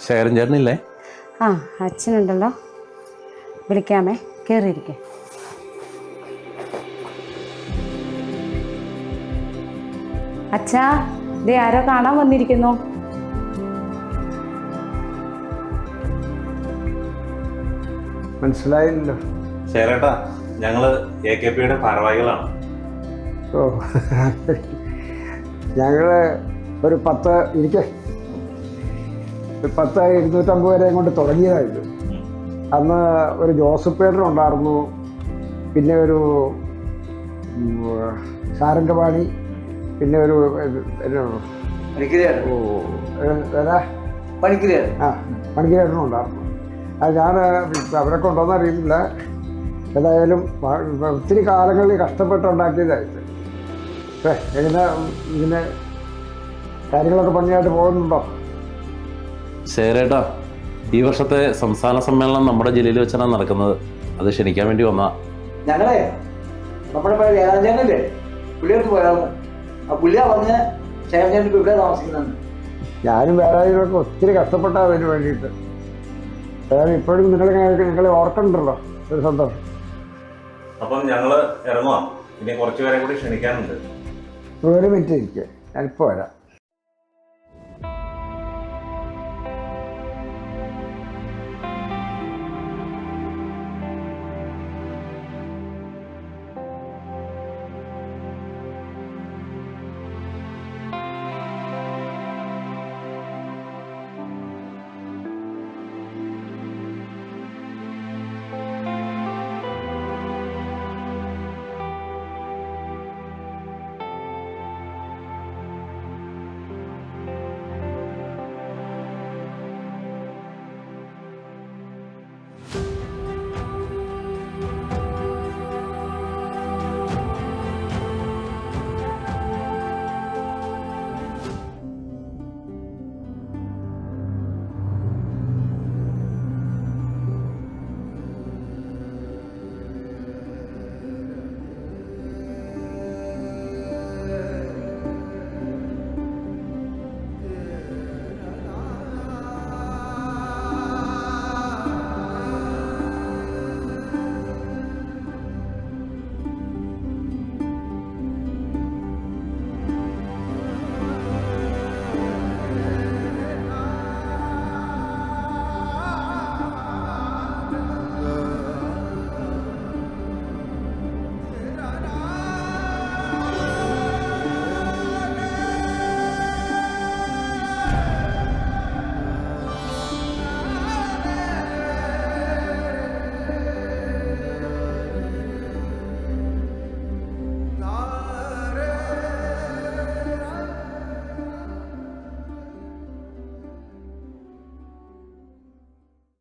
ശേഖരൻ ചേട്ടനില്ലേ? ആ, അച്ഛനുണ്ടല്ലോ, വിളിക്കാമേ, കയറിയിരിക്കെ. അച്ഛാ, ദേ ആരോ കാണാൻ വന്നിരിക്കുന്നു. മനസ്സിലായില്ലോ. ശേഖരേട്ടാ, ഞങ്ങള് AKPയുടെ ഭാരവാഹികളാണ്. ഓ, ഞങ്ങള് ഒരു 250 വരെയും കൊണ്ട് തുടങ്ങിയതായിരുന്നു. അന്ന് ഒരു ജോസഫ് പേട്ടനുണ്ടായിരുന്നു, പിന്നെ ഒരു സാരംഗപാണി, പിന്നെ ഒരു പണിക്കരേട്ടനുണ്ടായിരുന്നു. അത് ഞാൻ അവരൊക്കെ ഉണ്ടോയെന്ന് അറിയില്ല. ഏതായാലും ഒത്തിരി കാലങ്ങളിൽ കഷ്ടപ്പെട്ടുണ്ടാക്കിയതായിട്ട്. എങ്ങനെ ഇതിന് കാര്യങ്ങളൊക്കെ ഭംഗിയായിട്ട് പോകുന്നുണ്ടോ? ശേഖരേട്ടാ, ഈ വർഷത്തെ സംസ്ഥാന സമ്മേളനം നമ്മുടെ ജില്ലയിൽ വെച്ചാണ് നടക്കുന്നത്. അത് ക്ഷണിക്കാൻ വേണ്ടി വന്നാ. ഞങ്ങളെ നമ്മുടെ ഏഴാഞ്ചേനല്ലേ പുള്ളിയൊക്കെ പോയായിരുന്നു. ആ പുള്ളിയാ പറഞ്ഞ് ശേഖരൻ ഇപ്പൊ ഇവിടെ താമസിക്കുന്നുണ്ട്. ഞാനും വേറെ ഒത്തിരി കഷ്ടപ്പെട്ട അതിന് വേണ്ടിയിട്ട്. അതായത് ഇപ്പോഴും നിങ്ങളെ ഓർക്കണ്ടല്ലോ, ഒരു സന്തോഷം. അപ്പം ഞങ്ങള് ഇറങ്ങുവാ. ഇനി കുറച്ചുപേരെ കൂടി ക്ഷണിക്കാനുണ്ട്. ഒരു മിനിറ്റ് ഇരിക്കുക, ഞാനിപ്പോൾ വരാം.